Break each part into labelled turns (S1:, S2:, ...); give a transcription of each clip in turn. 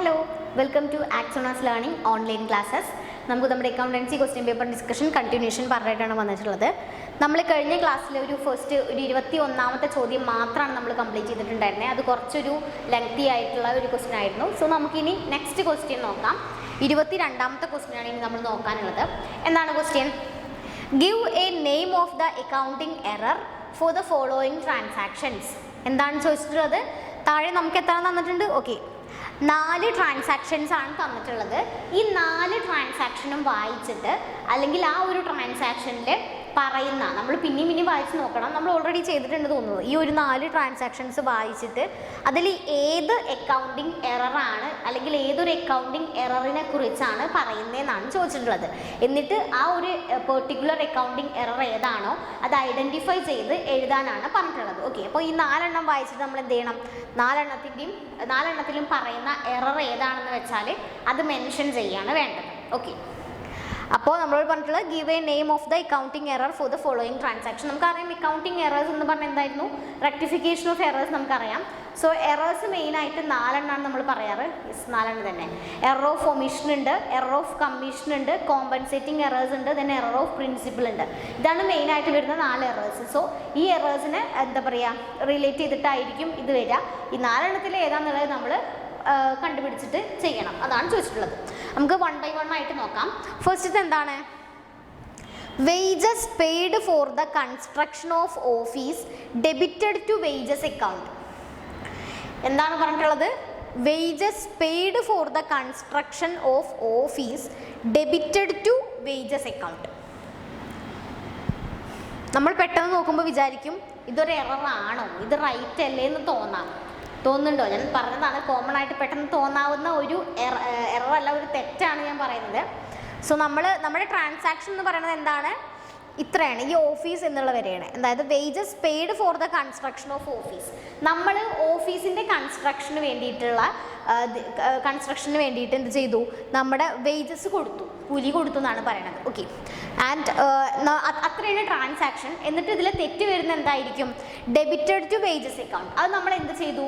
S1: Hello, welcome to Axonas learning online classes. നമുക്ക് നമ്മുടെ accountancy question paper discussion continuation പറഞ്ഞിട്ടാണ് വന്നിട്ടുള്ളത്. നമ്മൾ കഴിഞ്ഞ ക്ലാസ്സിൽ ഒരു 21ാമത്തെ ചോദ്യം മാത്രമാണ് നമ്മൾ കംപ്ലീറ്റ് ചെയ്തിട്ടുണ്ടായിരുന്നത്. അത് കുറച്ചൊരു ലെങ്തി ആയിട്ടുള്ള ഒരു ക്വസ്റ്റ്യൻ ആയിരുന്നു. സോ നമുക്കിനി നെക്സ്റ്റ് ക്വസ്റ്റ്യൻ നോക്കാം. 22ാമത്തെ ക്വസ്റ്റ്യൻ ആണ് ഇനി നമ്മൾ നോക്കാനുള്ളത്. എന്താണ് question? Give A name of the accounting error for the following transactions. എന്താണ് ചോദിച്ചിട്ടുള്ളത്? താഴെ നമുക്ക് എത്ര തന്നിട്ടുണ്ട്? ഓക്കെ, 4 ട്രാൻസാക്ഷൻസ് ആണ് തന്നിട്ടുള്ളത്. ഈ 4 ട്രാൻസാക്ഷനും വായിച്ചിട്ട് അല്ലെങ്കിൽ ആ ഒരു ട്രാൻസാക്ഷനിൽ പറയുന്ന, നമ്മൾ പിന്നെയും വായിച്ച് നോക്കണം, നമ്മൾ ഓൾറെഡി ചെയ്തിട്ടുണ്ട് തോന്നുന്നത്. ഈ ഒരു 4 ട്രാൻസാക്ഷൻസ് വായിച്ചിട്ട് അതിൽ ഏത് അക്കൗണ്ടിങ് എററാണ് അല്ലെങ്കിൽ ഏതൊരു അക്കൗണ്ടിങ് എററിനെ കുറിച്ചാണ് പറയുന്നതെന്നാണ് ചോദിച്ചിട്ടുള്ളത്. എന്നിട്ട് ആ ഒരു പെർട്ടിക്കുലർ അക്കൗണ്ടിങ് എറർ ഏതാണോ അത് ഐഡൻറ്റിഫൈ ചെയ്ത് എഴുതാനാണ് പറഞ്ഞിട്ടുള്ളത്. ഓക്കെ, അപ്പോൾ ഈ 4 വായിച്ചിട്ട് നമ്മൾ എന്ത് ചെയ്യണം? 4 പറയുന്ന എറർ ഏതാണെന്ന് വെച്ചാൽ അത് മെൻഷൻ ചെയ്യാണ് വേണ്ടത്. ഓക്കെ, അപ്പോൾ നമ്മളോട് പറഞ്ഞിട്ടുള്ളത് give A name of the accounting error for the following transaction. നമുക്കറിയാം അക്കൗണ്ടിങ് എറേഴ്സ് എന്ന് പറഞ്ഞാൽ എന്തായിരുന്നു? റെക്ടിഫിക്കേഷൻ ഓഫ് എറേഴ്സ് നമുക്കറിയാം. സോ എറേഴ്സ് മെയിനായിട്ട് 4 നമ്മൾ പറയാറ്. 4 തന്നെ. എറർ ഓഫ് ഒമിഷൻ ഉണ്ട്, എറർ ഓഫ് കമ്മീഷൻ ഉണ്ട്, കോമ്പൻസേറ്റിംഗ് എറേഴ്സ് ഉണ്ട്, ദെൻ എറർ ഓഫ് പ്രിൻസിപ്പിൾ ഉണ്ട്. ഇതാണ് മെയിനായിട്ട് വരുന്ന 4 എറേഴ്സ്. സോ ഈ എറേഴ്സിനെ എന്താ പറയുക, റിലേറ്റ് ചെയ്തിട്ടായിരിക്കും ഇത് വരിക. ഈ 4 ഏതാണെന്നുള്ളത് നമ്മൾ കണ്ടുപിടിച്ചിട്ട് ചെയ്യണം. അതാണ് ചോദിച്ചിട്ടുള്ളത്. നമുക്ക് 1 by 1 ആയിട്ട് നോക്കാം. ഫസ്റ്റ് എന്താണ്? Wages paid for the construction of office debited to wages account. എന്താണ് പറഞ്ഞിട്ടുള്ളത്? Wages paid for the construction of office debited to wages account. നമ്മൾ പെട്ടെന്ന് നോക്കുമ്പോൾ വിചാരിക്കും ഇതൊരു എററാണോ, ഇത് റൈറ്റ് അല്ലേ എന്ന് തോന്നുന്നുണ്ടോ? ഞാൻ പറഞ്ഞതാണ്, കോമൺ ആയിട്ട് പെട്ടെന്ന് തോന്നാവുന്ന ഒരു എററല്ല, ഒരു തെറ്റാണ് ഞാൻ പറയുന്നത്. സോ നമ്മുടെ ട്രാൻസാക്ഷൻ എന്ന് പറയുന്നത് എന്താണ്? ഇത്രയാണ്, ഈ ഓഫീസ് എന്നുള്ള വരെയാണ്. അതായത് wages paid for the construction of office. നമ്മൾ ഓഫീസിൻ്റെ കൺസ്ട്രക്ഷന് വേണ്ടിയിട്ട് എന്ത് ചെയ്തു? നമ്മുടെ വേജസ് കൊടുത്തു, കൂലി കൊടുത്തു എന്നാണ് പറയണത്. ഓക്കെ, ആൻഡ് അത്രയാണ് ട്രാൻസാക്ഷൻ. എന്നിട്ട് ഇതിൽ തെറ്റ് വരുന്ന എന്തായിരിക്കും? Debited to wages account. അത് നമ്മൾ എന്ത് ചെയ്തു?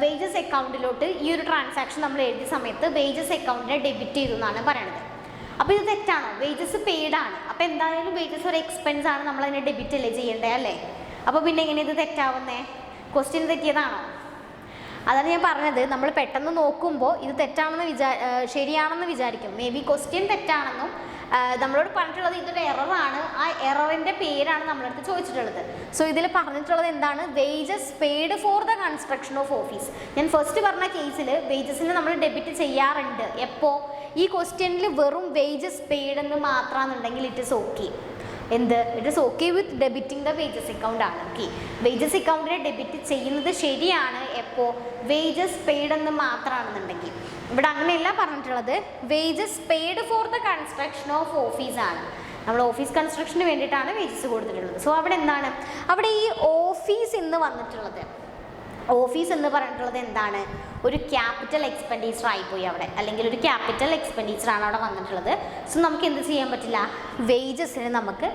S1: വേജസ് അക്കൗണ്ടിലോട്ട് ഈ ഒരു ട്രാൻസാക്ഷൻ നമ്മൾ എഴുതിയ സമയത്ത് വേജസ് അക്കൗണ്ടിനെ ഡെബിറ്റ് ചെയ്തു എന്നാണ് പറയണത്. അപ്പോൾ ഇത് തെറ്റാണോ? വേജസ് പെയ്ഡ് ആണ്. അപ്പോൾ എന്തായാലും വേജസ് ഒരു എക്സ്പെൻസ് ആണ്, നമ്മൾ അതിനെ ഡെബിറ്റ് അല്ലേ ചെയ്യേണ്ടത് അല്ലേ? അപ്പോൾ പിന്നെ എങ്ങനെ ഇത് തെറ്റാവുന്നേ? ക്വസ്റ്റ്യൻ തെറ്റിയതാണോ? അതാണ് ഞാൻ പറഞ്ഞത്. നമ്മൾ പെട്ടെന്ന് നോക്കുമ്പോൾ ഇത് തെറ്റാണെന്ന് ശരിയാണെന്ന് വിചാരിക്കും. മേ ബി ക്വസ്റ്റ്യൻ തെറ്റാണെന്നും നമ്മളോട് പറഞ്ഞിട്ടുള്ളത് ഇതൊരു എററാണ്, ആ എററിൻ്റെ പേരാണ് നമ്മളടുത്ത് ചോദിച്ചിട്ടുള്ളത്. സോ ഇതിൽ പറഞ്ഞിട്ടുള്ളത് എന്താണ്? Wages paid for the construction of office. ഞാൻ ഫസ്റ്റ് പറഞ്ഞ കേസിൽ വേജസിന് നമ്മൾ ഡെബിറ്റ് ചെയ്യാറുണ്ട്. എപ്പോൾ? ഈ ക്വസ്റ്റ്യനിൽ വെറും വേജസ് പെയ്ഡ് എന്ന് മാത്രമാണെന്നുണ്ടെങ്കിൽ it is okay. It is okay with debiting the wages account ആണ്. ഓക്കെ, വേജസ് അക്കൗണ്ടിനെ ഡെബിറ്റ് ചെയ്യുന്നത് ശരിയാണ് എപ്പോൾ? വേജസ് പെയ്ഡ് എന്ന് മാത്രമാണെന്നുണ്ടെങ്കിൽ. ഇവിടെ അങ്ങനെയല്ല പറഞ്ഞിട്ടുള്ളത്, wages paid for the construction of office ആണ്. നമ്മൾ ഓഫീസ് കൺസ്ട്രക്ഷന് വേണ്ടിയിട്ടാണ് വേജസ് കൊടുത്തിട്ടുള്ളത്. സോ അവിടെ എന്താണ്? അവിടെ ഈ ഓഫീസ് എന്ന് വന്നിട്ടുള്ളത്, ഓഫീസ് എന്ന് പറഞ്ഞിട്ടുള്ളത് എന്താണ്? ഒരു ക്യാപിറ്റൽ എക്സ്പെൻഡിച്ചർ ആയിപ്പോയി അവിടെ, അല്ലെങ്കിൽ ഒരു ക്യാപിറ്റൽ എക്സ്പെൻഡിച്ചർ ആണ് അവിടെ വന്നിട്ടുള്ളത്. സോ നമുക്ക് എന്ത് ചെയ്യാൻ പറ്റില്ല? വേജസിന് നമുക്ക്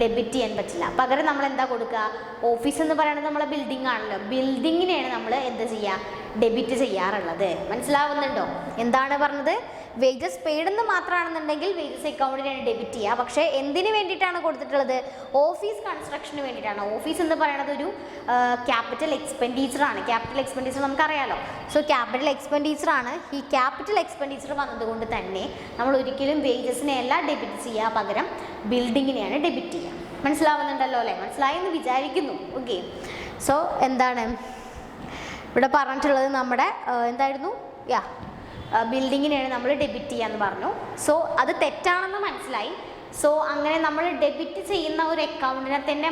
S1: ഡെബിറ്റ് ചെയ്യാൻ പറ്റില്ല. പകരം നമ്മൾ എന്താ കൊടുക്കുക? ഓഫീസ് എന്ന് പറയുന്നത് നമ്മളെ ബിൽഡിംഗ് ആണല്ലോ, ബിൽഡിങ്ങിനെയാണ് നമ്മൾ എന്ത് ചെയ്യുക? ഡെബിറ്റ് ചെയ്യാറുള്ളത്. മനസ്സിലാവുന്നുണ്ടോ എന്താണ് പറഞ്ഞത്? വേജസ് പെയ്ഡ് എന്ന് മാത്രമാണെന്നുണ്ടെങ്കിൽ വേജസ് അക്കൗണ്ടിനാണ് ഡെബിറ്റ് ചെയ്യുക. പക്ഷേ എന്തിനു വേണ്ടിയിട്ടാണ് കൊടുത്തിട്ടുള്ളത്? ഓഫീസ് കൺസ്ട്രക്ഷന് വേണ്ടിയിട്ടാണ്. ഓഫീസ് എന്ന് പറയുന്നത് ഒരു ക്യാപിറ്റൽ എക്സ്പെൻഡിച്ചർ ആണ്. ക്യാപിറ്റൽ എക്സ്പെൻഡിച്ചർ നമുക്കറിയാലോ. സോ ക്യാപിറ്റൽ എക്സ്പെൻഡിച്ചർ ആണ്. ഈ ക്യാപിറ്റൽ എക്സ്പെൻഡിച്ചർ വന്നതുകൊണ്ട് തന്നെ നമ്മൾ ഒരിക്കലും വേജസിനെ അല്ല ഡെബിറ്റ് ചെയ്യുക, പകരം ബിൽഡിങ്ങിനെയാണ് ഡെബിറ്റ് ചെയ്യുക. മനസ്സിലാവുന്നുണ്ടല്ലോ അല്ലേ? മനസ്സിലായെന്ന് വിചാരിക്കുന്നു. ഓക്കെ, സോ എന്താണ് ഇവിടെ പറഞ്ഞിട്ടുള്ളത്? നമ്മുടെ എന്തായിരുന്നു? ബിൽഡിങ്ങിനെയാണ് നമ്മൾ ഡെബിറ്റ് ചെയ്യാന്ന് പറഞ്ഞു. സോ അത് തെറ്റാണെന്ന് മനസ്സിലായി. സോ അങ്ങനെ നമ്മൾ ഡെബിറ്റ് ചെയ്യുന്ന ഒരു അക്കൗണ്ടിനെ തന്നെ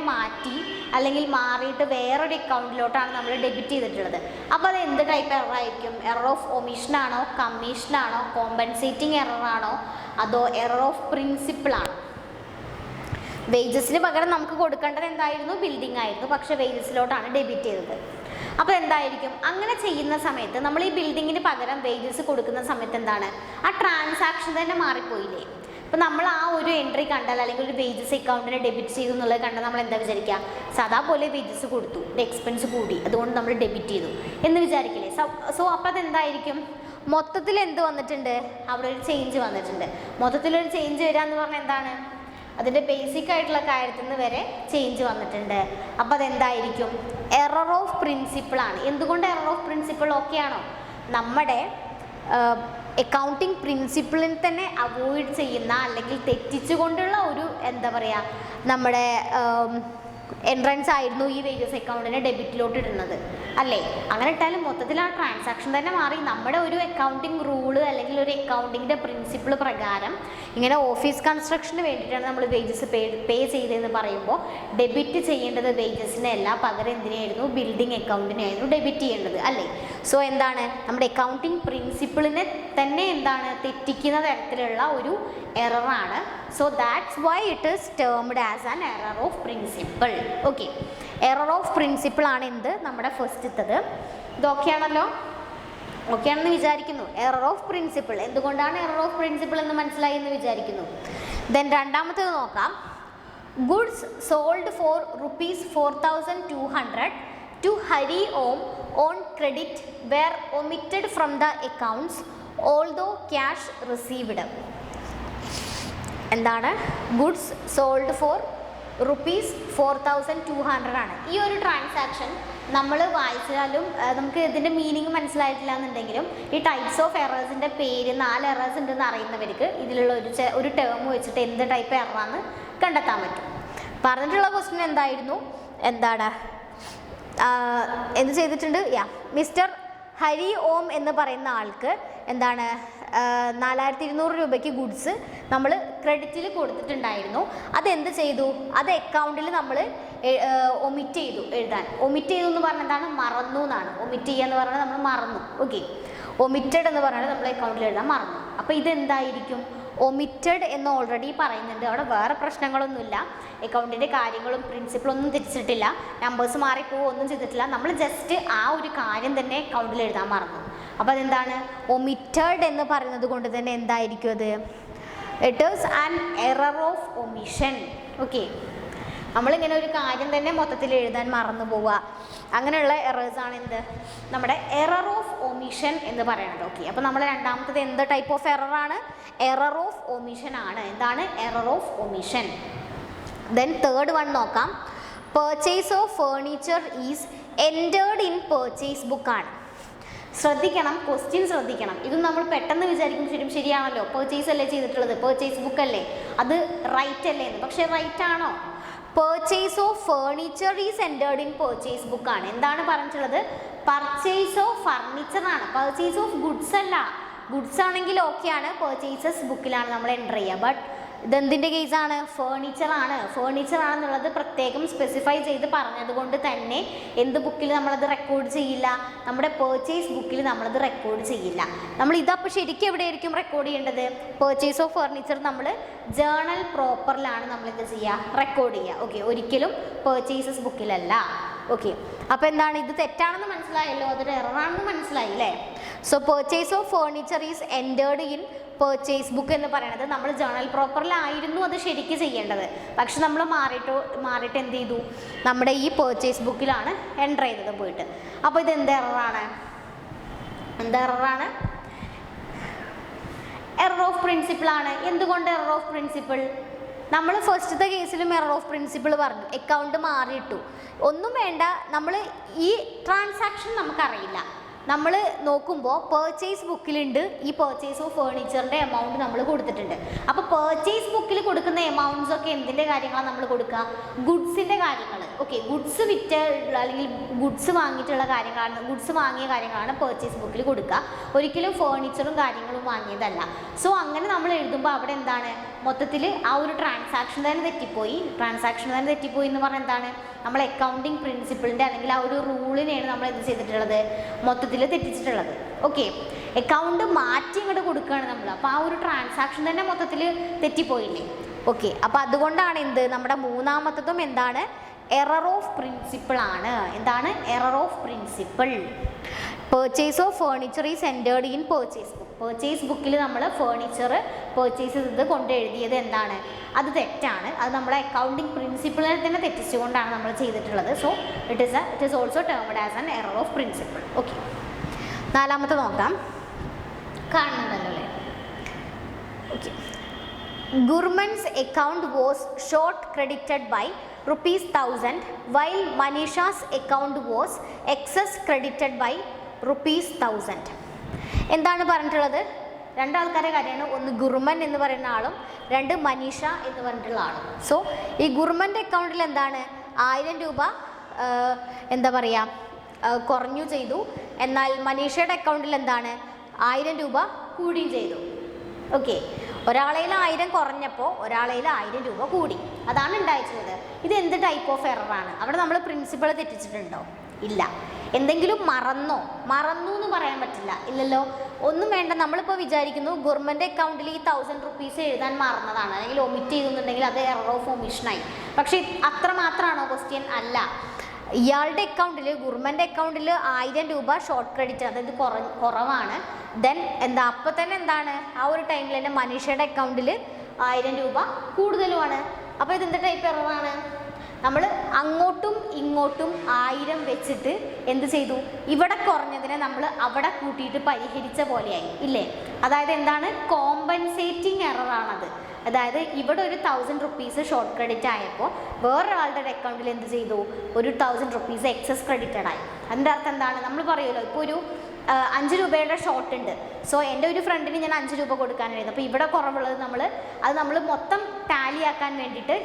S1: അല്ലെങ്കിൽ മാറിയിട്ട് വേറൊരു അക്കൗണ്ടിലോട്ടാണ് നമ്മൾ ഡെബിറ്റ് ചെയ്തിട്ടുള്ളത്. അപ്പോൾ അത് എന്ത് ടൈപ്പ് എറർ ആയിരിക്കും? എറർ ഓഫ് ഒമിഷനാണോ, കമ്മീഷനാണോ, കോമ്പൻസേറ്റിംഗ് എററാണോ, അതോ എറർ ഓഫ് പ്രിൻസിപ്പിൾ ആണോ? വേജസിന് പകരം നമുക്ക് കൊടുക്കേണ്ടത് എന്തായിരുന്നു? ബിൽഡിംഗ് ആയിരുന്നു. പക്ഷേ വേജസിലോട്ടാണ് ഡെബിറ്റ് ചെയ്തത്. അപ്പോൾ എന്തായിരിക്കും? അങ്ങനെ ചെയ്യുന്ന സമയത്ത് നമ്മൾ ഈ ബിൽഡിങ്ങിന് പകരം വേജസ് കൊടുക്കുന്ന സമയത്ത് എന്താണ്? ആ ട്രാൻസാക്ഷൻ തന്നെ മാറിപ്പോയില്ലേ? അപ്പോൾ നമ്മൾ ആ ഒരു എൻട്രി കണ്ടാൽ, അല്ലെങ്കിൽ ഒരു വേജസ് അക്കൗണ്ടിനെ ഡെബിറ്റ് ചെയ്തു എന്നുള്ളത് കണ്ടാൽ നമ്മൾ എന്താ വിചാരിക്കുക? സാധാ പോലെ വേജസ് കൊടുത്തു, എക്സ്പെൻസ് കൂടി, അതുകൊണ്ട് നമ്മൾ ഡെബിറ്റ് ചെയ്തു എന്ന് വിചാരിക്കില്ലേ? സോ അപ്പോൾ അതെന്തായിരിക്കും? മൊത്തത്തിൽ എന്ത് വന്നിട്ടുണ്ട്, അവിടെ ഒരു ചേഞ്ച് വന്നിട്ടുണ്ട്. മൊത്തത്തിലൊരു ചേഞ്ച് വരിക എന്ന് പറഞ്ഞാൽ എന്താണ്, അതിൻ്റെ ബേസിക് ആയിട്ടുള്ള കാര്യത്തിൽ നിന്ന് വരെ ചേഞ്ച് വന്നിട്ടുണ്ട്. അപ്പോൾ അതെന്തായിരിക്കും, എറർ ഓഫ് പ്രിൻസിപ്പിളാണ്. എന്തുകൊണ്ട് എറർ ഓഫ് പ്രിൻസിപ്പിൾ? ഓക്കെ ആണോ? നമ്മുടെ അക്കൗണ്ടിങ് പ്രിൻസിപ്പിളിനെ തന്നെ അവോയ്ഡ് ചെയ്യുന്ന അല്ലെങ്കിൽ തെറ്റിച്ചുകൊണ്ടുള്ള ഒരു എന്താ പറയുക നമ്മുടെ എൻട്രൻസ് ആയിരുന്നു ഈ വേജസ് അക്കൗണ്ടിനെ ഡെബിറ്റിലോട്ട് ഇടുന്നത് അല്ലേ. അങ്ങനെ ഇട്ടാലും മൊത്തത്തിൽ ആ ട്രാൻസാക്ഷൻ തന്നെ മാറി. നമ്മുടെ ഒരു അക്കൗണ്ടിങ് റൂള് അല്ലെങ്കിൽ ഒരു അക്കൗണ്ടിങ്ങിൻ്റെ പ്രിൻസിപ്പിൾ പ്രകാരം ഇങ്ങനെ ഓഫീസ് കൺസ്ട്രക്ഷന് വേണ്ടിയിട്ടാണ് നമ്മൾ വേജസ് പേ ചെയ്തതെന്ന് പറയുമ്പോൾ ഡെബിറ്റ് ചെയ്യേണ്ടത് വേജസിനെ അല്ല, പകരം എന്തിനായിരുന്നു, ബിൽഡിംഗ് അക്കൗണ്ടിനായിരുന്നു ഡെബിറ്റ് ചെയ്യേണ്ടത് അല്ലേ. സോ എന്താണ്, നമ്മുടെ അക്കൗണ്ടിങ് പ്രിൻസിപ്പിളിനെ തന്നെ എന്താണ് തെറ്റിക്കുന്ന തരത്തിലുള്ള ഒരു എററാണ്. So that's why it is termed as an error of principle. Okay, error of principle ആണ് എന്ത്, നമ്മുടെ ഫസ്റ്റത്തത്. ഇതൊക്കെയാണല്ലോ, ഓക്കെ ആണെന്ന് വിചാരിക്കുന്നു. എറർ ഓഫ് പ്രിൻസിപ്പിൾ, എന്തുകൊണ്ടാണ് എറർ ഓഫ് പ്രിൻസിപ്പിൾ എന്ന് മനസ്സിലായി എന്ന് വിചാരിക്കുന്നു. ദെൻ രണ്ടാമത്തേത് നോക്കാം. Goods sold for ₹4,200 to Hari Om on credit were omitted from the accounts although cash received. എന്താണ്, ഗുഡ്സ് സോൾഡ് ഫോർ ₹4,200 ആണ്. ഈ ഒരു ട്രാൻസാക്ഷൻ നമ്മൾ വായിച്ചാലും നമുക്ക് ഇതിൻ്റെ മീനിങ് മനസ്സിലായിട്ടില്ല എന്നുണ്ടെങ്കിലും ഈ ടൈപ്സ് ഓഫ് എറേഴ്സിൻ്റെ പേര് 4 എറേഴ്സ് ഉണ്ടെന്ന് അറിയുന്നവർക്ക് ഇതിലുള്ള ഒരു ടേം വെച്ചിട്ട് എന്ത് ടൈപ്പ് എററാന്ന് കണ്ടെത്താൻ പറ്റും. പറഞ്ഞിട്ടുള്ള ക്വസ്റ്റ്യൻ എന്തായിരുന്നു, എന്താണ് എന്ത് ചെയ്തിട്ടുണ്ട്, മിസ്റ്റർ ഹരി ഓം എന്ന് പറയുന്ന ആൾക്ക് എന്താണ് 4,200 രൂപയ്ക്ക് ഗുഡ്സ് നമ്മൾ ക്രെഡിറ്റിൽ കൊടുത്തിട്ടുണ്ടായിരുന്നു. അതെന്ത് ചെയ്തു, അത് അക്കൗണ്ടിൽ നമ്മൾ ഒമിറ്റ് ചെയ്തു എഴുതാൻ. ഒമിറ്റ് ചെയ്തു എന്ന് പറഞ്ഞാൽ എന്താണ്, മറന്നു എന്നാണ്. ഒമിറ്റ് ചെയ്യുക എന്ന് പറഞ്ഞാൽ നമ്മൾ മറന്നു. ഓക്കെ, ഒമിറ്റഡ് എന്ന് പറഞ്ഞാൽ നമ്മൾ അക്കൗണ്ടിൽ എഴുതാൻ മറന്നു. അപ്പോൾ ഇതെന്തായിരിക്കും, ഒമിറ്റഡ് എന്ന് ഓൾറെഡി പറയുന്നുണ്ട്. അവിടെ വേറെ പ്രശ്നങ്ങളൊന്നുമില്ല, അക്കൗണ്ടിൻ്റെ കാര്യങ്ങളും പ്രിൻസിപ്പിളൊന്നും തിരിച്ചിട്ടില്ല, നമ്പേഴ്സ് മാറിപ്പോവുക ഒന്നും ചെയ്തിട്ടില്ല. നമ്മൾ ജസ്റ്റ് ആ ഒരു കാര്യം തന്നെ അക്കൗണ്ടിൽ എഴുതാൻ മറന്നു. അപ്പോൾ അതെന്താണ്, ഒമിറ്റഡ് എന്ന് പറയുന്നത് കൊണ്ട് തന്നെ എന്തായിരിക്കും അത്, it is an error of omission. Okay, നമ്മളിങ്ങനെ ഒരു കാര്യം തന്നെ മൊത്തത്തിൽ എഴുതാൻ മറന്നു പോവുക, അങ്ങനെയുള്ള എറേഴ്സാണ് എന്ത്, നമ്മുടെ എറർ ഓഫ് ഒമിഷൻ എന്ന് പറയുന്നത്. ഓക്കെ, അപ്പോൾ നമ്മൾ രണ്ടാമത്തത് എന്ത് ടൈപ്പ് ഓഫ് എററാണ്, എറർ ഓഫ് ഒമിഷൻ ആണ്. എന്താണ്, error of omission. Then third one നോക്കാം. Purchase of furniture is entered in purchase book ആണ്. ശ്രദ്ധിക്കണം, ക്വസ്റ്റ്യൻ ശ്രദ്ധിക്കണം. ഇതും നമ്മൾ പെട്ടെന്ന് വിചാരിക്കും ശരിയാണല്ലോ, പർച്ചേസ് അല്ലേ ചെയ്തിട്ടുള്ളത്, പർച്ചേസ് ബുക്ക് അല്ലേ, അത് റൈറ്റ് അല്ലേ എന്ന്. പക്ഷേ റൈറ്റ് ആണോ? Purchase of furniture is entered in purchase book ആണ്. എന്താണ് പറഞ്ഞിട്ടുള്ളത്, പർച്ചേസ് ഓഫ് ഫർണിച്ചർ ആണ്, പർച്ചേസ് ഓഫ് ഗുഡ്സ് അല്ല. ഗുഡ്സ് ആണെങ്കിൽ ഓക്കെയാണ്, പർച്ചേസസ് ബുക്കിലാണ് നമ്മൾ എൻ്റർ ചെയ്യുക. ബട്ട് ഇതെന്തിൻ്റെ കേസാണ്, ഫേർണിച്ചർ ആണ്. ഫേർണിച്ചർ ആണെന്നുള്ളത് പ്രത്യേകം സ്പെസിഫൈ ചെയ്ത് പറഞ്ഞതുകൊണ്ട് തന്നെ എന്ത് ബുക്കിൽ നമ്മളത് റെക്കോർഡ് ചെയ്യില്ല, നമ്മുടെ പർച്ചേസ് ബുക്കിൽ നമ്മളത് റെക്കോർഡ് ചെയ്യില്ല. നമ്മൾ ഇതപ്പോൾ ശരിക്കും എവിടെയായിരിക്കും റെക്കോർഡ് ചെയ്യേണ്ടത്, പർച്ചേസ് ഓഫ് ഫർണിച്ചർ നമ്മൾ ജേർണൽ പ്രോപ്പറിലാണ് നമ്മൾ എന്ത് ചെയ്യുക, റെക്കോർഡ് ചെയ്യുക. ഓക്കെ, ഒരിക്കലും പർച്ചേസസ് ബുക്കിലല്ല. ഓക്കെ, അപ്പോൾ എന്താണ്, ഇത് തെറ്റാണെന്ന് മനസ്സിലായല്ലോ, അതൊരു എററാണെന്ന് മനസ്സിലായി അല്ലേ. So purchase of furniture is entered in purchase book എന്ന് പറയുന്നത് നമ്മൾ ജേർണൽ പ്രോപ്പറിലായിരുന്നു അത് ശരിക്കും ചെയ്യേണ്ടത്. പക്ഷെ നമ്മൾ മാറിയിട്ട് എന്ത് ചെയ്തു, നമ്മുടെ ഈ പർച്ചേസ് ബുക്കിലാണ് എൻ്റർ ചെയ്തത് പോയിട്ട്. അപ്പോൾ ഇത് എന്ത് എററാണ്, എറർ ഓഫ് പ്രിൻസിപ്പിൾ ആണ്. എന്തുകൊണ്ട് എറർ ഓഫ് പ്രിൻസിപ്പിൾ? നമ്മൾ ഫസ്റ്റത്തെ കേസിലും എറർ ഓഫ് പ്രിൻസിപ്പിൾ പറഞ്ഞു, അക്കൗണ്ട് മാറിയിട്ടു, ഒന്നും വേണ്ട, നമ്മൾ ഈ ട്രാൻസാക്ഷൻ നമുക്കറിയില്ല. നമ്മൾ നോക്കുമ്പോൾ പർച്ചേസ് ബുക്കിലുണ്ട് ഈ പർച്ചേസ് ഓഫ് ഫേർണിച്ചറിൻ്റെ എമൗണ്ട് നമ്മൾ കൊടുത്തിട്ടുണ്ട്. അപ്പോൾ പർച്ചേസ് ബുക്കിൽ കൊടുക്കുന്ന എമൗണ്ട്സ് ഒക്കെ എന്തിൻ്റെ കാര്യങ്ങളാണ് നമ്മൾ കൊടുക്കുക, ഗുഡ്സിൻ്റെ കാര്യങ്ങൾ. ഓക്കെ, ഗുഡ്സ് വിറ്റ അല്ലെങ്കിൽ ഗുഡ്സ് വാങ്ങിയിട്ടുള്ള കാര്യങ്ങളാണ്, ഗുഡ്സ് വാങ്ങിയ കാര്യങ്ങളാണ് പർച്ചേസ് ബുക്കിൽ കൊടുക്കുക, ഒരിക്കലും ഫേർണിച്ചറും കാര്യങ്ങളും വാങ്ങിയതല്ല. സോ അങ്ങനെ നമ്മൾ എഴുതുമ്പോൾ അവിടെ എന്താണ്, മൊത്തത്തിൽ ആ ഒരു ട്രാൻസാക്ഷൻ തന്നെ തെറ്റിപ്പോയി എന്ന് പറഞ്ഞാൽ എന്താണ്, നമ്മൾ അക്കൗണ്ടിങ് പ്രിൻസിപ്പിളിൻ്റെ അല്ലെങ്കിൽ ആ ഒരു റൂളിനെയാണ് നമ്മൾ എന്ത് ചെയ്തിട്ടുള്ളത്, മൊത്തത്തിൽ തെറ്റിച്ചിട്ടുള്ളത്. ഓക്കെ, അക്കൗണ്ട് മാറ്റി ഇങ്ങോട്ട് കൊടുക്കുകയാണ് നമ്മൾ, അപ്പോൾ ആ ഒരു ട്രാൻസാക്ഷൻ തന്നെ മൊത്തത്തിൽ തെറ്റിപ്പോയില്ലേ. ഓക്കെ, അപ്പോൾ അതുകൊണ്ടാണ് എന്ത്, നമ്മുടെ മൂന്നാമത്തതും എന്താണ്, എറർ ഓഫ് പ്രിൻസിപ്പിൾ ആണ്. എന്താണ്, error of principle. Purchase of furniture is entered in purchase book. Purchase ബുക്കിൽ നമ്മൾ ഫേർണിച്ചർ പർച്ചേസ് ചെയ്ത് കൊണ്ട് എഴുതിയത് എന്താണ്, അത് തെറ്റാണ്. അത് നമ്മളെ അക്കൗണ്ടിങ് പ്രിൻസിപ്പിളിനെ തന്നെ തെറ്റിച്ചുകൊണ്ടാണ് നമ്മൾ ചെയ്തിട്ടുള്ളത്. So it is also termed as an error of principle. Okay, നാലാമത്തെ നോക്കാം. കാണുന്നുണ്ടല്ലോ അല്ലേ? Okay. Gurman's account was short credited by ₹1,000 while Manisha's account was excess credited by ₹1,000. എന്താണ് പറഞ്ഞിട്ടുള്ളത്? രണ്ടാൾക്കാരെ കാര്യമാണ്. ഒന്ന് ഗുർമൻ എന്ന് പറയുന്ന ആളും രണ്ട് മനീഷ എന്ന് പറഞ്ഞിട്ടുള്ള ആളും. സോ ഈ ഗുർമൻ്റെ അക്കൗണ്ടിൽ എന്താണ് 1000 രൂപ എന്താ പറയുക കുറഞ്ഞു ചെയ്തു. എന്നാൽ മനീഷയുടെ അക്കൗണ്ടിൽ എന്താണ് 1000 രൂപ കൂടുകയും ചെയ്തു. ഓക്കെ. ഒരാളയിൽ 1000 കുറഞ്ഞപ്പോൾ ഒരാളയിൽ 1000 രൂപ കൂടി. അതാണ് ഉണ്ടായിട്ടുള്ളത്. ഇത് എന്ത് ടൈപ്പ് ഓഫ് എററാണ്? അവിടെ നമ്മൾ പ്രിൻസിപ്പൾ തെറ്റിച്ചിട്ടുണ്ടോ? ഇല്ല. എന്തെങ്കിലും മറന്നു എന്ന് പറയാൻ പറ്റില്ല. ഇല്ലല്ലോ, ഒന്നും വേണ്ട. നമ്മളിപ്പോൾ വിചാരിക്കുന്നു ഗവൺമെൻറ് അക്കൗണ്ടിൽ ഈ 1000 റുപ്പീസ് എഴുതാൻ മറന്നതാണ് അല്ലെങ്കിൽ ഒമിറ്റ് ചെയ്തെന്നുണ്ടെങ്കിൽ അത് എറർ ഓഫ് ഒമിഷനായി. പക്ഷേ അത്ര മാത്രമാണോ ക്വസ്റ്റ്യൻ? അല്ല. ഇയാളുടെ അക്കൗണ്ടിൽ ഗവൺമെൻറ് അക്കൗണ്ടിൽ 1000 രൂപ ഷോർട്ട് ക്രെഡിറ്റ്, അതായത് കുറവാണ്. ദെൻ എന്താ അപ്പം തന്നെ എന്താണ് ആ ഒരു ടൈമിൽ തന്നെ മനീഷയുടെ അക്കൗണ്ടിൽ 1000 രൂപ കൂടുതലുമാണ്. അപ്പോൾ ഇതെന്ത് ടൈപ്പ് എററാണ്? നമ്മൾ അങ്ങോട്ടും ഇങ്ങോട്ടും 1000 വെച്ചിട്ട് എന്ത് ചെയ്തു? ഇവിടെ കുറഞ്ഞതിനെ നമ്മൾ അവിടെ കൂട്ടിയിട്ട് പരിഹരിച്ച പോലെയായി ഇല്ലേ? അതായത് എന്താണ്? കോമ്പൻസേറ്റിംഗ് എററാണത്. അതായത് ഇവിടെ ഒരു 1000 റുപ്പീസ് ഷോർട്ട് ക്രെഡിറ്റ് ആയപ്പോൾ വേറൊരാളുടെ അക്കൗണ്ടിൽ എന്ത് ചെയ്തു? ഒരു 1000 റുപ്പീസ് എക്സസ് ക്രെഡിറ്റഡ് ആയി. അതിൻ്റെ അർത്ഥം എന്താണ്? നമ്മൾ പറയുമല്ലോ, ഇപ്പോൾ ഒരു 5 രൂപയുടെ ഷോർട്ട് ഉണ്ട്. സോ എൻ്റെ ഒരു ഫ്രണ്ടിന് ഞാൻ 5 രൂപ കൊടുക്കാനായിരുന്നു. അപ്പോൾ ഇവിടെ കുറവുള്ളത് നമ്മൾ മൊത്തം ടാലി ആക്കാൻ വേണ്ടിയിട്ട്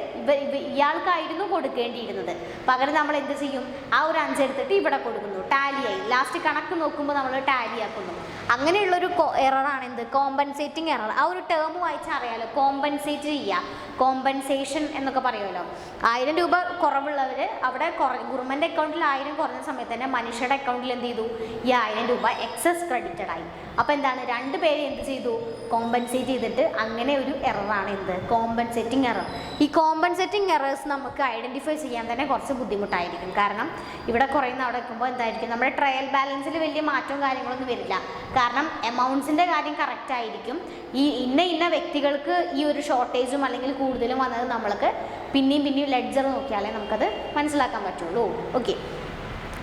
S1: ഇയാൾക്കായിരുന്നു കൊടുക്കേണ്ടിയിരുന്നത്. പകരം നമ്മൾ എന്ത് ചെയ്യും? ആ ഒരു 5 എടുത്തിട്ട് ഇവിടെ കൊടുക്കുന്നു, ടാലിയായി. ലാസ്റ്റ് കണക്ക് നോക്കുമ്പോൾ നമ്മൾ ടാലി ആക്കുന്നു. അങ്ങനെയുള്ളൊരു എററാണ് എന്ത്? Compensating error. ആ ഒരു ടേം വായിച്ചാൽ അറിയാമല്ലോ, കോമ്പൻസേറ്റ് ചെയ്യുക, കോമ്പൻസേഷൻ എന്നൊക്കെ പറയുമല്ലോ. 1000 രൂപ കുറവുള്ളവർ അവിടെ ഗവൺമെൻറ് അക്കൗണ്ടിൽ 1000 കുറഞ്ഞ സമയത്ത് തന്നെ മനുഷ്യരുടെ അക്കൗണ്ടിൽ എന്ത് ചെയ്തു? ഈ 1000 രൂപ എക്സസ് ക്രെഡിറ്റഡ് ആയി. അപ്പോൾ എന്താണ്? രണ്ട് പേര് എന്ത് ചെയ്തു? കോമ്പൻസേറ്റ് ചെയ്തിട്ട് അങ്ങനെ ഒരു എററാണ് എന്ത്? Compensating error. ഈ കോമ്പൻസേറ്റിംഗ് എറേഴ്സ് നമുക്ക് ഐഡൻറ്റിഫൈ ചെയ്യാൻ തന്നെ കുറച്ച് ബുദ്ധിമുട്ടായിരിക്കും. കാരണം ഇവിടെ കുറയുന്ന അവിടെ വെക്കുമ്പോൾ എന്തായിരിക്കും? നമ്മുടെ ട്രയൽ ബാലൻസിൽ വലിയ മാറ്റവും കാര്യങ്ങളൊന്നും വരില്ല. കാരണം എമൗണ്ട്സിൻ്റെ കാര്യം കറക്റ്റ് ആയിരിക്കും. ഈ ഇന്ന വ്യക്തികൾക്ക് ഈ ഒരു ഷോർട്ടേജും അല്ലെങ്കിൽ കൂടുതലും വന്നത് നമ്മൾക്ക് പിന്നെയും ലെഡ്ജർ നോക്കിയാലേ നമുക്കത് മനസ്സിലാക്കാൻ പറ്റുള്ളൂ. ഓക്കെ.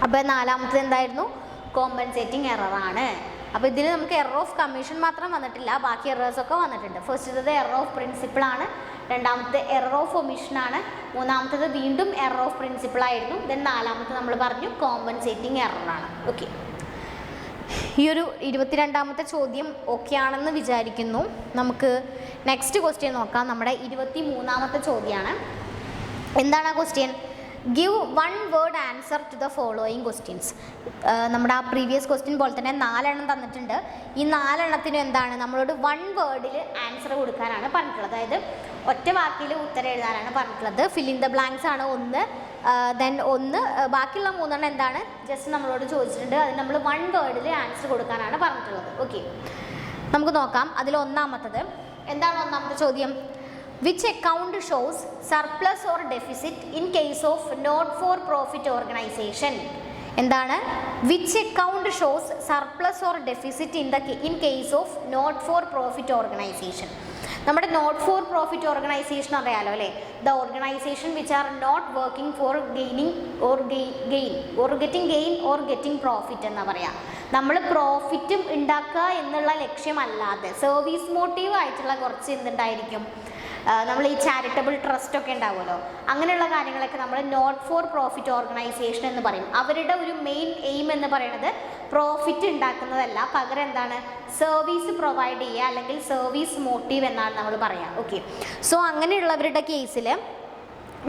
S1: അപ്പോൾ നാലാമത്തത് എന്തായിരുന്നു? കോമ്പൻസേറ്റിംഗ് എററാണ്. അപ്പോൾ ഇതിൽ നമുക്ക് എറർ ഓഫ് കമ്മീഷൻ മാത്രം വന്നിട്ടില്ല, ബാക്കി എറേഴ്സൊക്കെ വന്നിട്ടുണ്ട്. ഫസ്റ്റത്തത് എറർ ഓഫ് പ്രിൻസിപ്പിളാണ്, രണ്ടാമത്തെ എറർ ഓഫ് ഒമിഷനാണ്, മൂന്നാമത്തത് വീണ്ടും എറർ ഓഫ് പ്രിൻസിപ്പിളായിരുന്നു. ദെൻ നാലാമത്തെ നമ്മൾ പറഞ്ഞു കോമ്പൻസേറ്റിംഗ് എററാണ്. ഓക്കെ. ഈ ഒരു 22ാമത്തെ ചോദ്യം ഓക്കെ ആണെന്ന് വിചാരിക്കുന്നു. നമുക്ക് നെക്സ്റ്റ് ക്വസ്റ്റ്യൻ നോക്കാം. നമ്മുടെ 23ാമത്തെ ചോദ്യമാണ്. എന്താണ് ആ question? Give 1 word answer to the following questions. നമ്മുടെ ആ പ്രീവിയസ് ക്വസ്റ്റ്യൻ പോലെ തന്നെ 4 എണ്ണം തന്നിട്ടുണ്ട്. ഈ 4 എണ്ണത്തിനും എന്താണ്? നമ്മളോട് 1 വേർഡിൽ ആൻസർ കൊടുക്കാനാണ് പറഞ്ഞിട്ടുള്ളത്. അതായത് ഒറ്റ വാക്കിൽ ഉത്തരം എഴുതാനാണ് പറഞ്ഞിട്ടുള്ളത്. ഫിൽ ഇൻ ദ ബ്ലാങ്ക്സ് ആണ് ഒന്ന്. ദെൻ ബാക്കിയുള്ള 3 എണ്ണം എന്താണ്? ജസ്റ്റ് നമ്മളോട് ചോദിച്ചിട്ടുണ്ട്. അത് നമ്മൾ 1 വേർഡിൽ ആൻസർ കൊടുക്കാനാണ് പറഞ്ഞിട്ടുള്ളത്. ഓക്കെ, നമുക്ക് നോക്കാം. അതിൽ ഒന്നാമത്തത് എന്താണ്? ഒന്നാമത്തെ ചോദ്യം, which account shows surplus or deficit in case of not for profit organization? എന്താണ്? which account shows surplus or deficit in case of not for profit organization? നമ്മുടെ നോട്ട് ഫോർ പ്രോഫിറ്റ് ഓർഗനൈസേഷൻ അറിയാലോ അല്ലേ? The organization which are not working for gaining or getting gain or getting profit എന്നാ പറയാം. നമ്മൾ പ്രോഫിറ്റും ഉണ്ടാക്കുക എന്നുള്ള ലക്ഷ്യമല്ലാതെ service motive ആയിട്ടുള്ള കുറച്ച് എന്തുണ്ടായിരിക്കും? നമ്മൾ ഈ ചാരിറ്റബിൾ ട്രസ്റ്റ് ഒക്കെ ഉണ്ടാവുമല്ലോ, അങ്ങനെയുള്ള കാര്യങ്ങളൊക്കെ നമ്മൾ നോട്ട് ഫോർ പ്രോഫിറ്റ് ഓർഗനൈസേഷൻ എന്ന് പറയും. അവരുടെ ഒരു മെയിൻ എയിം എന്ന് പറയുന്നത് പ്രോഫിറ്റ് ഉണ്ടാക്കുന്നതല്ല, പകരം എന്താണ്? സർവീസ് പ്രൊവൈഡ് ചെയ്യുക അല്ലെങ്കിൽ സർവീസ് മോട്ടീവ് എന്നാണ് നമ്മൾ പറയാം. ഓക്കെ, സോ അങ്ങനെയുള്ളവരുടെ കേസിൽ,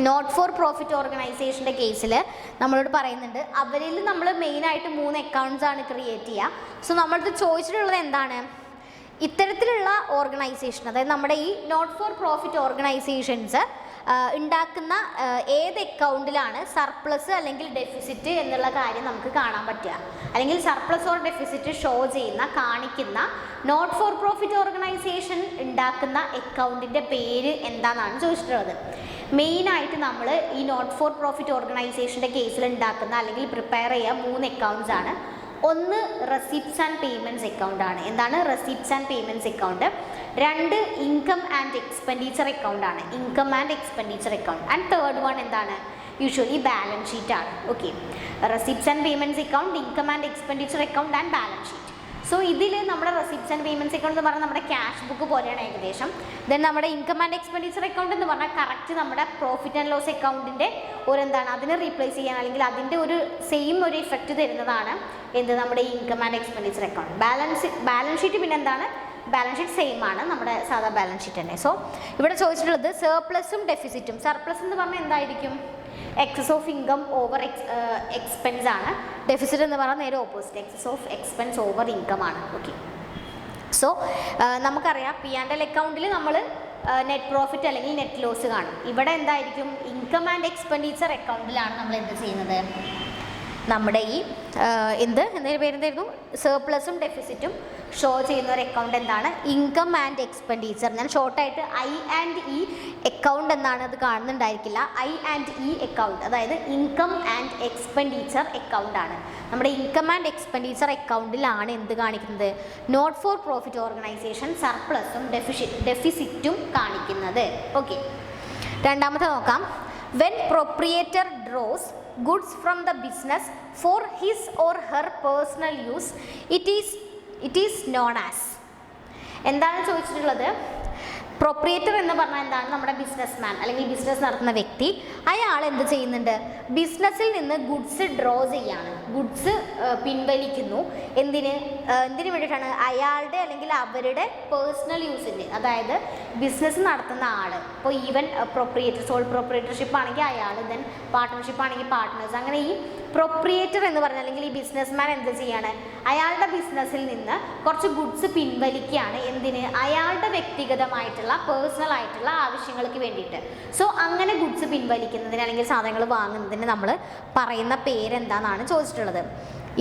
S1: നോട്ട് ഫോർ പ്രോഫിറ്റ് ഓർഗനൈസേഷൻ്റെ കേസിൽ നമ്മളോട് പറയുന്നുണ്ട്, അവരിൽ നമ്മൾ മെയിനായിട്ട് 3 അക്കൗണ്ട്സ് ആണ് ക്രിയേറ്റ് ചെയ്യുക. സോ നമ്മളത് ചോദിച്ചിട്ടുള്ളത് എന്താണ്? ഇത്തരത്തിലുള്ള ഓർഗനൈസേഷൻ, അതായത് നമ്മുടെ ഈ നോട്ട് ഫോർ പ്രോഫിറ്റ് ഓർഗനൈസേഷൻസ് ഉണ്ടാക്കുന്ന ഏത് അക്കൗണ്ടിലാണ് സർപ്ലസ് അല്ലെങ്കിൽ ഡെഫിസിറ്റ് എന്നുള്ള കാര്യം നമുക്ക് കാണാൻ പറ്റുക, അല്ലെങ്കിൽ സർപ്ലസ് ഓർ ഡെഫിസിറ്റ് ഷോ ചെയ്യുന്ന കാണിക്കുന്ന നോട്ട് ഫോർ പ്രോഫിറ്റ് ഓർഗനൈസേഷൻ ഉണ്ടാക്കുന്ന അക്കൗണ്ടിൻ്റെ പേര് എന്താണെന്നാണ് ചോദിച്ചിട്ടുള്ളത്. മെയിനായിട്ട് നമ്മൾ ഈ നോട്ട് ഫോർ പ്രോഫിറ്റ് ഓർഗനൈസേഷൻ്റെ കേസിൽ ഉണ്ടാക്കുന്ന അല്ലെങ്കിൽ പ്രിപ്പയർ ചെയ്യുക 3 അക്കൗണ്ട്സ് ആണ്. ഒന്ന് റെസിപ്റ്റ്സ് ആൻഡ് പേയ്മെൻറ്റ്സ് അക്കൗണ്ട് ആണ്. എന്താണ് receipts and payments account? 2 income and expenditure account ആണ്, income and expenditure account. And third one എന്താണ്? യൂഷ്വലി ബാലൻസ് ഷീറ്റ് ആണ്. Okay, receipts and payments account, income and expenditure account and balance sheet. So ഇതിൽ നമ്മുടെ receipts and payments account എന്ന് പറഞ്ഞാൽ നമ്മുടെ cash book പോലെയാണ് ഏകദേശം. ദെൻ നമ്മുടെ ഇൻകം ആൻഡ് എക്സ്പെൻഡിച്ചർ അക്കൗണ്ട് എന്ന് പറഞ്ഞാൽ കറക്റ്റ് നമ്മുടെ പ്രോഫിറ്റ് ആൻഡ് ലോസ് അക്കൗണ്ടിൻ്റെ ഒരു എന്താണ് അതിനെ റീപ്ലേസ് ചെയ്യാൻ അല്ലെങ്കിൽ അതിൻ്റെ ഒരു സെയിം ഒരു ഇഫക്റ്റ് തരുന്നതാണ് എന്ത് നമ്മുടെ income and expenditure account. Balance sheet പിന്നെ എന്താണ്, ബാലൻസ് ഷീറ്റ് സെയിം ആണ് നമ്മുടെ സാധാ ബാലൻസ് ഷീറ്റ് തന്നെ. സോ ഇവിടെ ചോദിച്ചിട്ടുള്ളത് സർപ്ലസും ഡെഫിസിറ്റും. സർപ്ലസ് എന്ന് പറഞ്ഞാൽ എന്തായിരിക്കും, excess of income over expense ആണ്. ഡെഫിസിറ്റ് എന്ന് പറഞ്ഞാൽ നേരെ opposite, excess of expense over income ആണ്. ഓക്കെ, സോ നമുക്കറിയാം പി ആൻഡ് എൽ അക്കൗണ്ടിൽ നമ്മൾ നെറ്റ് പ്രോഫിറ്റ് അല്ലെങ്കിൽ നെറ്റ് ലോസ് കാണും. ഇവിടെ എന്തായിരിക്കും, ഇൻകം ആൻഡ് എക്സ്പെൻഡിച്ചർ അക്കൗണ്ടിലാണ് നമ്മൾ എന്ത് ചെയ്യുന്നത്, നമ്മുടെ ഈ എന്തെങ്കിലും പേരെന്തായിരുന്നു, സർപ്ലസും ഡെഫിസിറ്റും ഷോ ചെയ്യുന്ന ഒരു അക്കൗണ്ട് എന്താണ്, ഇൻകം ആൻഡ് എക്സ്പെൻഡിച്ചർ. ഞാൻ ഷോർട്ടായിട്ട് I&E അക്കൗണ്ട് എന്നാണ് അത് കാണുന്നുണ്ടായിരിക്കില്ല. I&E അക്കൗണ്ട് അതായത് ഇൻകം ആൻഡ് എക്സ്പെൻഡിച്ചർ അക്കൗണ്ട് ആണ്. നമ്മുടെ ഇൻകം ആൻഡ് എക്സ്പെൻഡിച്ചർ അക്കൗണ്ടിലാണ് എന്ത് കാണിക്കുന്നത്, നോട്ട് ഫോർ പ്രോഫിറ്റ് ഓർഗനൈസേഷൻ സർപ്ലസും ഡെഫിസിറ്റും കാണിക്കുന്നത്. ഓക്കെ, രണ്ടാമത്തെ നോക്കാം. When proprietor draws goods from the business for his or her personal use, it is known as. എന്താണ് ചോദിച്ചിട്ടുള്ളത്, പ്രൊപ്രിയേറ്റർ എന്ന് പറഞ്ഞാൽ എന്താണ്, നമ്മുടെ ബിസിനസ്മാൻ അല്ലെങ്കിൽ ബിസിനസ് നടത്തുന്ന വ്യക്തി. അയാൾ എന്ത് ചെയ്യുന്നുണ്ട്, ബിസിനസ്സിൽ നിന്ന് ഗുഡ്സ് ഡ്രോ ചെയ്യാണ്, ഗുഡ്സ് പിൻവലിക്കുന്നു. എന്തിന് വേണ്ടിയിട്ടാണ്, അയാളുടെ അല്ലെങ്കിൽ അവരുടെ പേഴ്സണൽ യൂസിന്. അതായത് ബിസിനസ് നടത്തുന്ന ആൾ, ഇപ്പോൾ ഈവൻ പ്രൊപ്രിയേറ്റർ, സോൾ പ്രൊപ്രിയേറ്റർഷിപ്പ് ആണെങ്കിൽ അയാൾ, ദെൻ പാർട്ട്ണർഷിപ്പ് ആണെങ്കിൽ പാർട്ട്നേഴ്സ്, അങ്ങനെ ഈ പ്രൊപ്രിയേറ്റർ എന്ന് പറഞ്ഞാൽ അല്ലെങ്കിൽ ഈ ബിസിനസ്മാൻ എന്ത് ചെയ്യാണ്, അയാളുടെ ബിസിനസ്സിൽ നിന്ന് കുറച്ച് ഗുഡ്സ് പിൻവലിക്കുകയാണ്. എന്തിന്, അയാളുടെ വ്യക്തിഗതമായിട്ടുള്ള പേഴ്സണൽ ആയിട്ടുള്ള ആവശ്യങ്ങൾക്ക് വേണ്ടിയിട്ട്. സോ അങ്ങനെ ഗുഡ്സ് പിൻവലിക്കുന്നതിന് അല്ലെങ്കിൽ സാധനങ്ങൾ വാങ്ങുന്നതിന് നമ്മൾ പറയുന്ന പേരെന്താണെന്നാണ് ചോദിച്ചിട്ടുള്ളത്.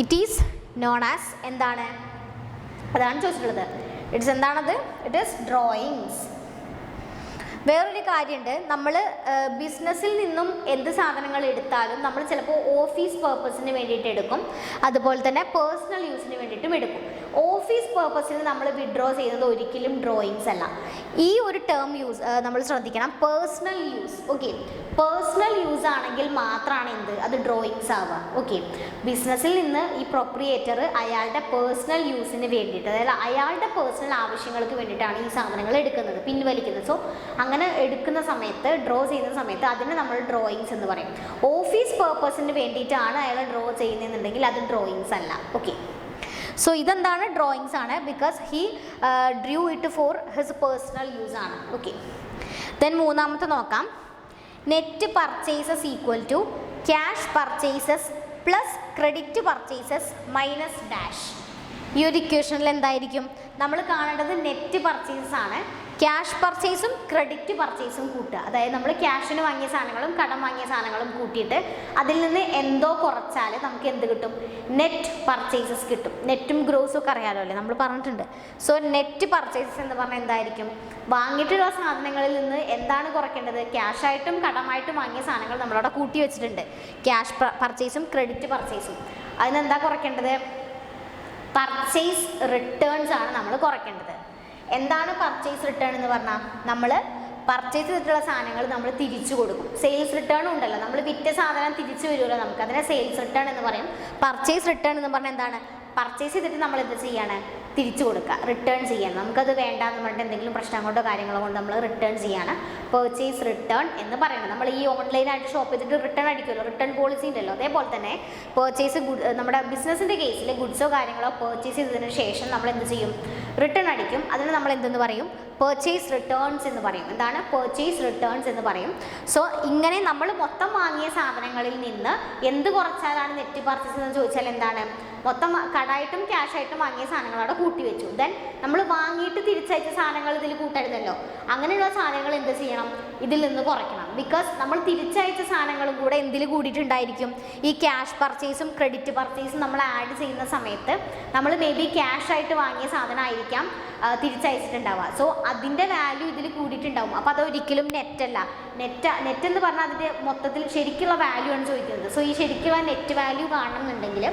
S1: ഇറ്റ് ഈസ് നോൺ ആസ് എന്താണ്, അതാണ് ചോദിച്ചിട്ടുള്ളത്. എന്താണത്, ഇറ്റ് ഈസ് ഡ്രോയിങ്സ്. വേറൊരു കാര്യമുണ്ട്, നമ്മൾ ബിസിനസ്സിൽ നിന്നും എന്ത് സാധനങ്ങൾ എടുത്താലും നമ്മൾ ചിലപ്പോൾ ഓഫീസ് പേർപ്പസിന് വേണ്ടിയിട്ട് എടുക്കും, അതുപോലെ തന്നെ പേഴ്സണൽ യൂസിന് വേണ്ടിയിട്ടും എടുക്കും. ഓഫീസ് പേർപ്പസിന് നമ്മൾ വിഡ്രോ ചെയ്യുന്നത് ഒരിക്കലും ഡ്രോയിങ്സ് അല്ല. ഈ ഒരു ടേം നമ്മൾ ശ്രദ്ധിക്കണം, personal use. Okay, personal use ആണെങ്കിൽ മാത്രമാണ് അത് ഡ്രോയിങ്സ് ആവുക. ഓക്കെ, ബിസിനസ്സിൽ നിന്ന് ഈ പ്രൊപ്രിയേറ്റർ അയാളുടെ പേഴ്സണൽ യൂസിന് വേണ്ടിയിട്ട്, അതായത് അയാളുടെ പേഴ്സണൽ ആവശ്യങ്ങൾക്ക് വേണ്ടിയിട്ടാണ് ഈ സാധനങ്ങൾ എടുക്കുന്നത്, പിൻവലിക്കുന്നത്. സോ അങ്ങനെ എടുക്കുന്ന സമയത്ത്, ഡ്രോ ചെയ്യുന്ന സമയത്ത് അതിന് നമ്മൾ ഡ്രോയിങ്സ് എന്ന് പറയും. ഓഫീസ് പേർപ്പസിന് വേണ്ടിയിട്ടാണ് അയാൾ ഡ്രോ ചെയ്യുന്നതെന്നുണ്ടെങ്കിൽ അത് ഡ്രോയിങ്സ് അല്ല. ഓക്കെ, സോ ഇതെന്താണ്, ഡ്രോയിങ്സ് ആണ്, because he drew it for his personal use ആണ്. ഓക്കെ, ദെൻ മൂന്നാമത്തെ നോക്കാം. Net purchases equal to cash purchases plus credit purchases minus dash. ഈ ഒരു ഇക്വേഷനിൽ എന്തായിരിക്കും, നമ്മൾ കാണേണ്ടത് നെറ്റ് പർച്ചേസസ് ആണ്. ക്യാഷ് പർച്ചേസും ക്രെഡിറ്റ് പർച്ചേസും കൂട്ടുക, അതായത് നമ്മൾ ക്യാഷിന് വാങ്ങിയ സാധനങ്ങളും കടം വാങ്ങിയ സാധനങ്ങളും കൂട്ടിയിട്ട് അതിൽ നിന്ന് എന്തോ കുറച്ചാൽ നമുക്ക് എന്ത് കിട്ടും, നെറ്റ് പർച്ചേസസ് കിട്ടും. നെറ്റും ഗ്രോസും ഒക്കെ അറിയാമല്ലോ അല്ലേ, നമ്മൾ പറഞ്ഞിട്ടുണ്ട്. സോ നെറ്റ് പർച്ചേസസ് എന്ന് പറഞ്ഞാൽ എന്തായിരിക്കും, വാങ്ങിയിട്ടുള്ള സാധനങ്ങളിൽ നിന്ന് എന്താണ് കുറയ്ക്കേണ്ടത്, ക്യാഷായിട്ടും കടമായിട്ടും വാങ്ങിയ സാധനങ്ങൾ നമ്മളവിടെ കൂട്ടി വെച്ചിട്ടുണ്ട്. ക്യാഷ് പർച്ചേസും ക്രെഡിറ്റ് പർച്ചേസും, അതിനെന്താ കുറയ്ക്കേണ്ടത്, പർച്ചേസ് റിട്ടേൺസ് ആണ് നമ്മൾ കുറയ്ക്കേണ്ടത്. എന്താണ് പർച്ചേസ് റിട്ടേൺ എന്ന് പറഞ്ഞാൽ, നമ്മൾ പർച്ചേസ് ചെയ്തിട്ടുള്ള സാധനങ്ങൾ നമ്മൾ തിരിച്ചു കൊടുക്കും. സെയിൽസ് റിട്ടേൺ ഉണ്ടല്ലോ, നമ്മൾ വിറ്റ സാധനം തിരിച്ചു വരുമല്ലോ നമുക്ക്, അതിനെ സെയിൽസ് റിട്ടേൺ എന്ന് പറയും. പർച്ചേസ് റിട്ടേൺ എന്ന് പറഞ്ഞാൽ എന്താണ്, പർച്ചേസ് ചെയ്തിട്ട് നമ്മൾ എന്ത് ചെയ്യാണ്, തിരിച്ചു കൊടുക്കുക, റിട്ടേൺ ചെയ്യണം. നമുക്കത് വേണ്ടാന്ന് പറഞ്ഞിട്ട് എന്തെങ്കിലും പ്രശ്നം കൊണ്ടോ കാര്യങ്ങളോ കൊണ്ട് നമ്മൾ റിട്ടേൺ ചെയ്യാണ് പർച്ചേസ് റിട്ടേൺ എന്ന് പറയുന്നത്. നമ്മൾ ഈ ഓൺലൈനായിട്ട് ഷോപ്പ് ചെയ്തിട്ട് റിട്ടേൺ അടിക്കുമല്ലോ, റിട്ടേൺ പോളിസി ഉണ്ടല്ലോ, അതേപോലെ തന്നെ പർച്ചേസ് നമ്മുടെ ബിസിനസ്സിൻ്റെ കേസിൽ ഗുഡ്സോ കാര്യങ്ങളോ പർച്ചേസ് ചെയ്തതിന് ശേഷം നമ്മൾ എന്ത് ചെയ്യും, റിട്ടേൺ അടിക്കും. അതിന് നമ്മൾ എന്തെന്ന് പറയും, പർച്ചേസ് റിട്ടേൺസ് എന്ന് പറയും. എന്താണ് പർച്ചേസ് റിട്ടേൺസ് എന്ന് പറയും. സോ ഇങ്ങനെ നമ്മൾ മൊത്തം വാങ്ങിയ സാധനങ്ങളിൽ നിന്ന് എന്ത് കുറച്ചാലാണ് നെറ്റ് പർച്ചേസ് എന്ന് ചോദിച്ചാൽ എന്താണ്, മൊത്തം കടായിട്ടും ക്യാഷായിട്ടും വാങ്ങിയ സാധനങ്ങൾ അവിടെ കൂട്ടി വെച്ചു. ദെൻ നമ്മൾ വാങ്ങിയിട്ട് തിരിച്ചയച്ച സാധനങ്ങൾ ഇതിൽ കൂട്ടരുതല്ലോ, അങ്ങനെയുള്ള സാധനങ്ങൾ എന്ത് ചെയ്യണം, ഇതിൽ നിന്ന് കുറയ്ക്കണം. ബിക്കോസ് നമ്മൾ തിരിച്ചയച്ച സാധനങ്ങളും കൂടെ എന്തിൽ കൂടിയിട്ടുണ്ടായിരിക്കും, ഈ ക്യാഷ് പർച്ചേസും ക്രെഡിറ്റ് പർച്ചേസും നമ്മൾ ആഡ് ചെയ്യുന്ന സമയത്ത് നമ്മൾ മേ ബി ക്യാഷായിട്ട് വാങ്ങിയ സാധനമായിരിക്കാം തിരിച്ചയച്ചിട്ടുണ്ടാവുക. സോ അതിൻ്റെ വാല്യൂ ഇതിൽ കൂടിയിട്ടുണ്ടാവും. അപ്പോൾ അതൊരിക്കലും നെറ്റല്ല. നെറ്റ് എന്ന് പറഞ്ഞാൽ അതിൻ്റെ മൊത്തത്തിൽ ശരിക്കുള്ള വാല്യൂ ആണ് ചോദിക്കുന്നത്. സോ ഈ ശരിക്കുള്ള നെറ്റ് വാല്യൂ കാണണമെന്നുണ്ടെങ്കിൽ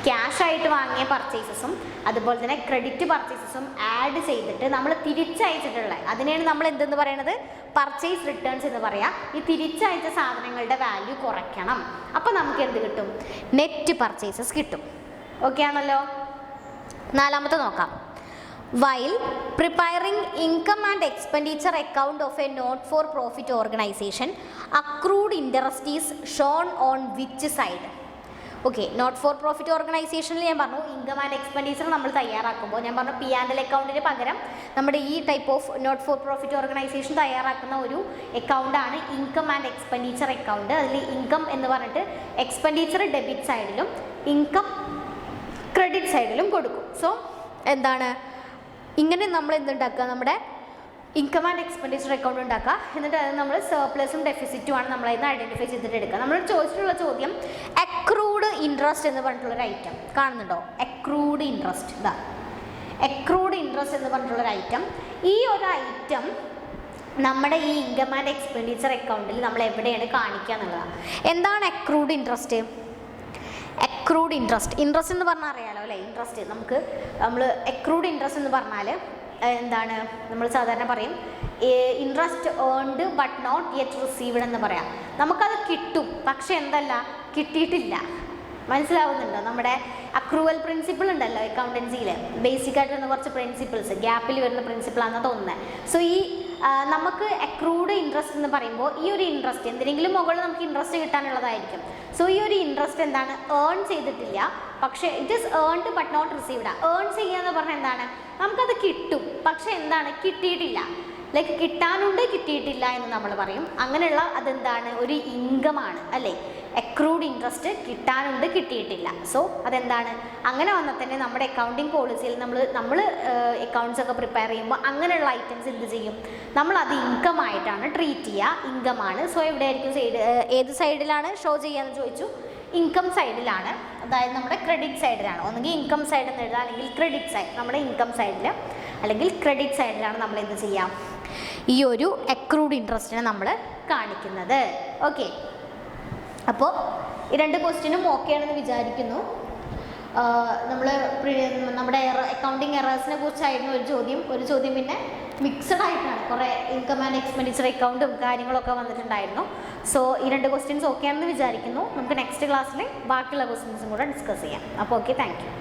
S1: ക്യാഷായിട്ട് വാങ്ങിയ പർച്ചേസസും അതുപോലെ തന്നെ ക്രെഡിറ്റ് പർച്ചേസസും ആഡ് ചെയ്തിട്ട് നമ്മൾ തിരിച്ചയച്ചിട്ടുള്ള അതിനെയാണ് നമ്മൾ എന്തെന്ന് പറയുന്നത്, പർച്ചേസ് റിട്ടേൺസ് എന്ന് പറയാം. ഈ തിരിച്ചയച്ച സാധനങ്ങളുടെ വാല്യൂ കുറയ്ക്കണം. അപ്പോൾ നമുക്ക് എന്ത് കിട്ടും, നെറ്റ് പർച്ചേസസ് കിട്ടും. ഓക്കെ ആണല്ലോ. നാലാമത്തെ നോക്കാം. While preparing income and expenditure account of a not-for-profit organization, accrued interest is shown on which side? Okay, not for profit ഓർഗനൈസേഷനിൽ ഞാൻ പറഞ്ഞു ഇൻകം ആൻഡ് എക്സ്പെൻഡിച്ചർ നമ്മൾ തയ്യാറാക്കുമ്പോൾ ഞാൻ പറഞ്ഞു P&L അക്കൗണ്ടിന് പകരം നമ്മുടെ ഈ type of not for profit organization തയ്യാറാക്കുന്ന ഒരു അക്കൗണ്ടാണ് ഇൻകം ആൻഡ് എക്സ്പെൻഡിച്ചർ അക്കൗണ്ട്. അതിൽ ഇൻകം എന്ന് പറഞ്ഞിട്ട് എക്സ്പെൻഡിച്ചർ ഡെബിറ്റ് സൈഡിലും ഇൻകം ക്രെഡിറ്റ് സൈഡിലും കൊടുക്കും. സോ എന്താണ് ഇങ്ങനെ നമ്മൾ എന്തുണ്ടാക്കുക, നമ്മുടെ ഇൻകം ആൻഡ് എക്സ്പെൻഡിച്ചർ അക്കൗണ്ട് ഉണ്ടാക്കുക. എന്നിട്ട് അത് നമ്മൾ സർപ്ലസും ഡെഫിസിറ്റുമാണ് നമ്മളതിന് ഐഡൻറ്റിഫൈ ചെയ്തിട്ട് എടുക്കുക. നമ്മൾ ചോദിച്ചിട്ടുള്ള ചോദ്യം അക്രൂഡ് ഇൻട്രസ്റ്റ് എന്ന് പറഞ്ഞിട്ടുള്ളൊരു ഐറ്റം കാണുന്നുണ്ടോ? അക്രൂഡ് ഇൻട്രസ്റ്റ്, ഇതാ അക്രൂഡ് ഇൻട്രസ്റ്റ് എന്ന് പറഞ്ഞിട്ടുള്ളൊരു ഐറ്റം. ഈ ഒരു ഐറ്റം നമ്മുടെ ഈ ഇൻകം ആൻഡ് എക്സ്പെൻഡിച്ചർ അക്കൗണ്ടിൽ നമ്മൾ എവിടെയാണ് കാണിക്കുക എന്നുള്ളതാണ്. എന്താണ് അക്രൂഡ് ഇൻട്രസ്റ്റ്? അക്രൂഡ് ഇൻട്രസ്റ്റ് എന്ന് പറഞ്ഞാൽ അറിയാലോ അല്ലേ? ഇൻട്രസ്റ്റ് നമ്മൾ അക്രൂഡ് ഇൻട്രസ്റ്റ് എന്ന് പറഞ്ഞാൽ എന്താണ്, നമ്മൾ സാധാരണ പറയും interest earned but not yet received എന്ന് പറയാം. നമുക്കത് കിട്ടും, പക്ഷെ എന്തല്ല, കിട്ടിയിട്ടില്ല. മനസ്സിലാവുന്നുണ്ടോ? നമ്മുടെ അക്രൂവൽ പ്രിൻസിപ്പിൾ ഉണ്ടല്ലോ അക്കൗണ്ടൻസിയിൽ, ബേസിക് ആയിട്ട് വരുന്ന കുറച്ച് പ്രിൻസിപ്പിൾസ്, ഗ്യാപ്പിൽ വരുന്ന പ്രിൻസിപ്പിളാണെന്ന് തോന്നുന്നത്. സോ ഈ നമുക്ക് അക്രൂഡ് ഇൻട്രസ്റ്റ് എന്ന് പറയുമ്പോൾ ഈ ഒരു ഇൻട്രസ്റ്റ് എന്തിനെങ്കിലും മുകളിൽ നമുക്ക് ഇൻട്രസ്റ്റ് കിട്ടാനുള്ളതായിരിക്കും. സോ ഈ ഒരു ഇൻട്രസ്റ്റ് എന്താണ്, ഏൺ ചെയ്തിട്ടില്ല, പക്ഷേ it is earned but not received. Earn ചെയ്യുക എന്ന് പറഞ്ഞാൽ എന്താണ്, നമുക്കത് കിട്ടും, പക്ഷെ എന്താണ്, കിട്ടിയിട്ടില്ല. ലൈക്ക് കിട്ടാനുണ്ട് കിട്ടിയിട്ടില്ല എന്ന് നമ്മൾ പറയും. അങ്ങനെയുള്ള അതെന്താണ്, ഒരു ഇൻകമാണ് അല്ലേ? അക്രൂഡ് ഇൻട്രസ്റ്റ് കിട്ടാനുണ്ട് കിട്ടിയിട്ടില്ല. സോ അതെന്താണ്, അങ്ങനെ വന്നാൽ തന്നെ നമ്മുടെ അക്കൗണ്ടിങ് പോളിസിയിൽ നമ്മൾ അക്കൗണ്ട്സ് ഒക്കെ പ്രിപ്പയർ ചെയ്യുമ്പോൾ അങ്ങനെയുള്ള ഐറ്റംസ് എന്ത് ചെയ്യും, നമ്മളത് ഇൻകം ആയിട്ടാണ് ട്രീറ്റ് ചെയ്യുക. ഇൻകമാണ്. സോ എവിടെ ആയിരിക്കും സൈഡ്, ഏത് സൈഡിലാണ് ഷോ ചെയ്യാന്ന് ചോദിച്ചു? ഇൻകം സൈഡിലാണ്, അതായത് നമ്മുടെ ക്രെഡിറ്റ് സൈഡിലാണ്. ഒന്നുകിൽ ഇൻകം സൈഡ് എന്ന് എഴുതാം, അല്ലെങ്കിൽ ക്രെഡിറ്റ് സൈഡ്. നമ്മുടെ ഇൻകം സൈഡിൽ അല്ലെങ്കിൽ ക്രെഡിറ്റ് സൈഡിലാണ് നമ്മൾ എന്ത് ചെയ്യാം, ഈ ഒരു അക്രൂഡ് ഇൻട്രസ്റ്റിനെ നമ്മൾ കാണിക്കുന്നത്. ഓക്കെ, അപ്പോൾ ഈ രണ്ട് ക്വസ്റ്റ്യനും ഓക്കെ ആണെന്ന് വിചാരിക്കുന്നു. നമ്മുടെ അക്കൗണ്ടിങ് എറേഴ്സിനെ കുറിച്ചായിരുന്നു ഒരു ചോദ്യം പിന്നെ മിക്സഡ് ആയിട്ടാണ് കുറേ ഇൻകം ആൻഡ് എക്സ്പെൻഡിച്ചർ അക്കൗണ്ടും കാര്യങ്ങളൊക്കെ വന്നിട്ടുണ്ടായിരുന്നു. സോ ഈ രണ്ട് ക്വസ്റ്റ്യൻസ് ഓക്കെ ആണെന്ന് വിചാരിക്കുന്നു. നമുക്ക് നെക്സ്റ്റ് ക്ലാസ്സിൽ ബാക്കിയുള്ള ക്വസ്റ്റ്യൻസും കൂടെ ഡിസ്കസ് ചെയ്യാം. അപ്പോൾ ഓക്കെ, താങ്ക് യു.